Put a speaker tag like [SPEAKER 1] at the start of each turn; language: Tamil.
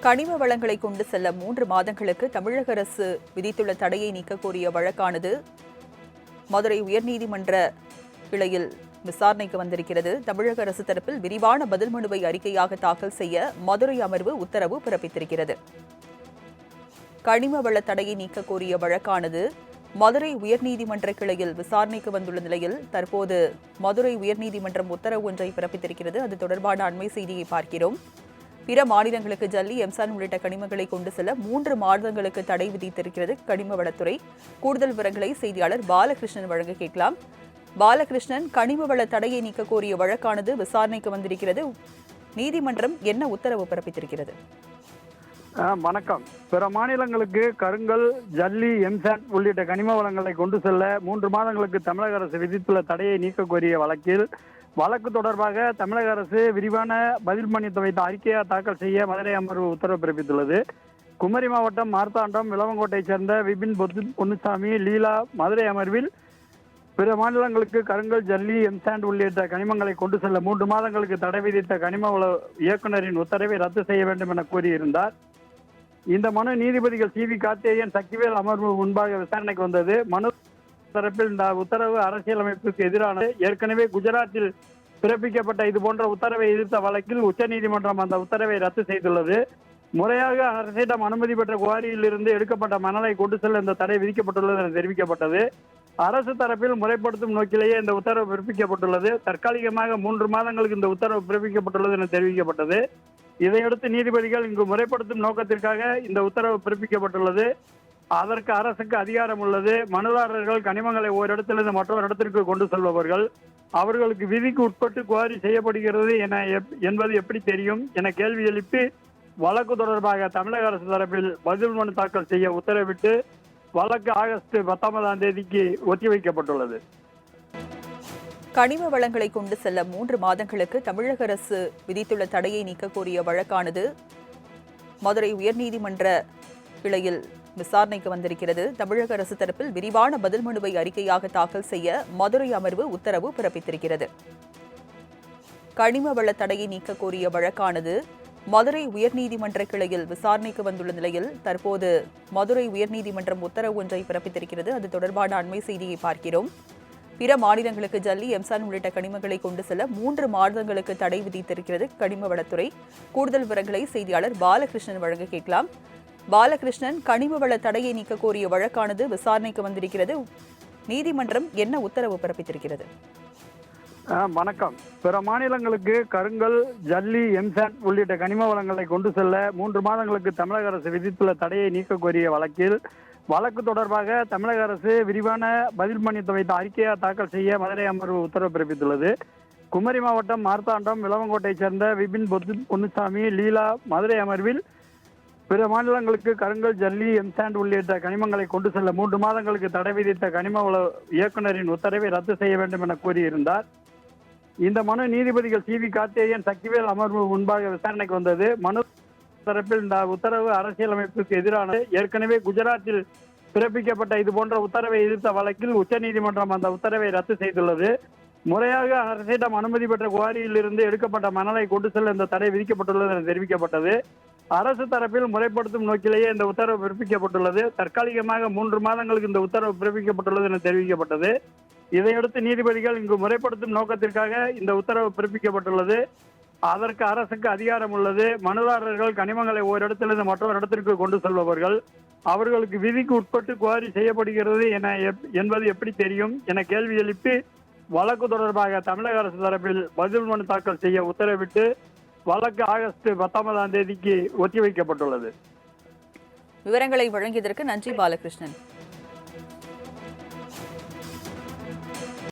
[SPEAKER 1] கனிம வளங்களை கொண்டு செல்ல 3 மாதங்களுக்கு தமிழக அரசு விதித்துள்ள தடையை நீக்க கோரிய வழக்கானது மதுரை உயர்நீதிமன்ற கிளையில் விசாரணைக்கு வந்திருக்கிறது. தமிழக அரசு தரப்பில் விரிவான பதில் மனுவை அறிக்கையாக தாக்கல் செய்ய மதுரை அமர்வு உத்தரவு பிறப்பித்திருக்கிறது. கனிம வள தடையை நீக்க கோரிய வழக்கானது மதுரை உயர்நீதிமன்ற கிளையில் விசாரணைக்கு வந்துள்ள நிலையில் தற்போது மதுரை உயர்நீதிமன்றம் உத்தரவு ஒன்றை பிறப்பித்திருக்கிறது. அது தொடர்பான அண்மை செய்தியை பார்க்கிறோம். பிற மாநிலங்களுக்கு ஜல்லி, எம்சான் உள்ளிட்ட கனிமங்களை கொண்டு செல்ல 3 மாதங்களுக்கு தடை விதித்திருக்கிறது கனிம வளத்துறை. கூடுதல் விவரங்களை செய்தியாளர் பாலகிருஷ்ணன் வழங்க கேட்கலாம். பாலகிருஷ்ணன், கனிம வள தடையை நீக்க கோரிய வழக்கானது விசாரணைக்கு வந்திருக்கிறது. நீதிமன்றம் என்ன உத்தரவு பிறப்பித்திருக்கிறது?
[SPEAKER 2] வணக்கம். பிற மாநிலங்களுக்கு கருங்கல், ஜல்லி, எம்சான் உள்ளிட்ட கனிம வளங்களை கொண்டு செல்ல 3 மாதங்களுக்கு தமிழக அரசு விதித்துள்ள தடையை நீக்க கோரிய வழக்கு தொடர்பாக தமிழக அரசு விரிவான பதில் மனு வைத்த அறிக்கையை தாக்கல் செய்ய மதுரை அமர்வு உத்தரவு பிறப்பித்துள்ளது. குமரி மாவட்டம் மார்த்தாண்டம் விளவங்கோட்டையைச் சேர்ந்த விபின் பொன்னுசாமி, லீலா மதுரை அமர்வில் பிற மாநிலங்களுக்கு கருங்கல், ஜல்லி, எம்சாண்ட் உள்ளிட்ட கனிமங்களை கொண்டு செல்ல 3 மாதங்களுக்கு தடை விதித்த கனிம வள இயக்குநரின் உத்தரவை ரத்து செய்ய வேண்டும் என கூறியிருந்தார். இந்த மனு நீதிபதிகள் சி.வி. கார்த்திகேயன், சக்திவேல் அமர்வு முன்பாக விசாரணைக்கு வந்தது. மனு தரப்பில் இந்த உத்தரவு அரசியலமைப்புக்கு எதிரானது. ஏற்கனவே குஜராத்தில் பிறப்பிக்கப்பட்ட இதுபோன்ற உத்தரவை எதிர்த்த வழக்கில் உச்சநீதிமன்றம் அந்த உத்தரவை ரத்து செய்துள்ளது. முறையாக அரசிடம் அனுமதி பெற்ற குவாரியில் இருந்து எடுக்கப்பட்ட மணலை கொண்டு செல்ல இந்த தடை விதிக்கப்பட்டுள்ளது என தெரிவிக்கப்பட்டது. அரசு தரப்பில் முறைப்படுத்தும் நோக்கிலேயே இந்த உத்தரவு பிறப்பிக்கப்பட்டுள்ளது. தற்காலிகமாக 3 மாதங்களுக்கு இந்த உத்தரவு பிறப்பிக்கப்பட்டுள்ளது என தெரிவிக்கப்பட்டது. இதையடுத்து நீதிபதிகள் இங்கு முறைப்படுத்தும் நோக்கத்திற்காக இந்த உத்தரவு பிறப்பிக்கப்பட்டுள்ளது. அதற்கு அரசுக்கு அதிகாரம் உள்ளது. மனுதாரர்கள் கனிமங்களை ஓரிடத்திலிருந்து மற்றொரு இடத்திற்கு கொண்டு செல்பவர்கள். அவர்களுக்கு விதிக்கு உட்பட்டு குவாரி செய்யப்படுகிறது என்பது எப்படி தெரியும் என கேள்வி எழுப்பி வழக்கு தொடர்பாக தமிழக அரசு தரப்பில் பதில் மனு தாக்கல் செய்ய உத்தரவிட்டு வழக்கு ஆகஸ்ட் 19ஆம் தேதிக்கு ஒத்திவைக்கப்பட்டுள்ளது.
[SPEAKER 1] கனிம வளங்களை கொண்டு செல்ல 3 மாதங்களுக்கு தமிழக அரசு விதித்துள்ள தடையை நீக்க கோரிய வழக்கானது மதுரை உயர்நீதிமன்ற கிளையில் விசாரணைக்கு வந்திருக்கிறது. தமிழக அரசு தரப்பில் விரிவான பதில் மனுவை அறிக்கையாக தாக்கல் செய்ய மதுரை அமர்வு உத்தரவு பிறப்பித்திருக்கிறது. கனிம வள தடையை நீக்க கோரிய வழக்கானது மதுரை உயர்நீதிமன்ற கிளையில் விசாரணைக்கு வந்துள்ள நிலையில் தற்போது மதுரை உயர்நீதிமன்றம் உத்தரவு ஒன்றை பிறப்பித்திருக்கிறது. அது தொடர்பான அண்மை செய்தியை பார்க்கிறோம். பிற மாநிலங்களுக்கு ஜல்லி, எம்சான் உள்ளிட்ட கனிமங்களை கொண்டு செல்ல 3 மாதங்களுக்கு தடை விதித்திருக்கிறது கனிம வளத்துறை. கூடுதல் விவரங்களை செய்தியாளர் பாலகிருஷ்ணன் வழங்க கேட்கலாம். பாலகிருஷ்ணன், கனிம வள தடையை நீக்க கோரிய வழக்கானது விசாரணைக்கு வந்திருக்கிறது. நீதிமன்றம் என்ன உத்தரவு பிறப்பித்திருக்கிறது?
[SPEAKER 2] வணக்கம். பிற மாநிலங்களுக்கு கருங்கல், ஜல்லி, எம்சாண்ட் உள்ளிட்ட கனிம வளங்களை கொண்டு செல்ல 3 மாதங்களுக்கு தமிழக அரசு விதித்துள்ள தடையை நீக்க கோரிய வழக்கு தொடர்பாக தமிழக அரசு விரிவான பதில் மனு வைத்த அறிக்கையை தாக்கல் செய்ய மதுரை அமர்வு உத்தரவு பிறப்பித்துள்ளது. குமரி மாவட்டம் மார்த்தாண்டம் விளவங்கோட்டையைச் சேர்ந்த விபின் பொன்னுசாமி, லீலா மதுரை அமர்வில் பிற மாநிலங்களுக்கு கருங்கல், ஜல்லி, எம்சாண்ட் உள்ளிட்ட கனிமங்களை கொண்டு செல்ல 3 மாதங்களுக்கு தடை விதித்த கனிம வள இயக்குநரின் உத்தரவை ரத்து செய்ய வேண்டும் என கூறியிருந்தார். இந்த மனு நீதிபதிகள் சி.வி. கார்த்திகேயன், சக்திவேல் அமர்வு முன்பாக விசாரணைக்கு வந்தது. மனு தரப்பில் இந்த உத்தரவு அரசியலமைப்புக்கு எதிரானது. ஏற்கனவே குஜராத்தில் பிறப்பிக்கப்பட்ட இதுபோன்ற உத்தரவை எதிர்த்த வழக்கில் உச்சநீதிமன்றம் அந்த உத்தரவை ரத்து செய்துள்ளது. முறையாக அரசிடம் அனுமதி பெற்ற குவாரியில் இருந்து எடுக்கப்பட்ட மணலை கொண்டு செல்ல இந்த தடை விதிக்கப்பட்டுள்ளது என தெரிவிக்கப்பட்டது. அரசு தரப்பில் முறைப்படுத்தும் நோக்கிலேயே இந்த உத்தரவு பிறப்பிக்கப்பட்டுள்ளது. தற்காலிகமாக 3 மாதங்களுக்கு இந்த உத்தரவு பிறப்பிக்கப்பட்டுள்ளது என தெரிவிக்கப்பட்டது. இதையடுத்து நீதிபதிகள் இங்கு முறைப்படுத்தும் நோக்கத்திற்காக இந்த உத்தரவு பிறப்பிக்கப்பட்டுள்ளது. அதற்கு அரசுக்கு அதிகாரம் உள்ளது. மனுதாரர்கள் கனிமங்களை ஓரிடத்திலிருந்து மற்றொரு இடத்திற்கு கொண்டு செல்பவர்கள். அவர்களுக்கு விதிக்கு உட்பட்டு குவாரி செய்யப்படுகிறது என்பது எப்படி தெரியும் என கேள்வி எழுப்பி வழக்கு தொடர்பாக தமிழக அரசு தரப்பில் பதில் மனு தாக்கல் செய்ய உத்தரவிட்டு வழக்கு ஆகஸ்ட் 19ஆம் தேதிக்கு ஒத்திவைக்கப்பட்டுள்ளது.
[SPEAKER 1] விவரங்களை வழங்கியதற்கு நன்றி பாலகிருஷ்ணன்.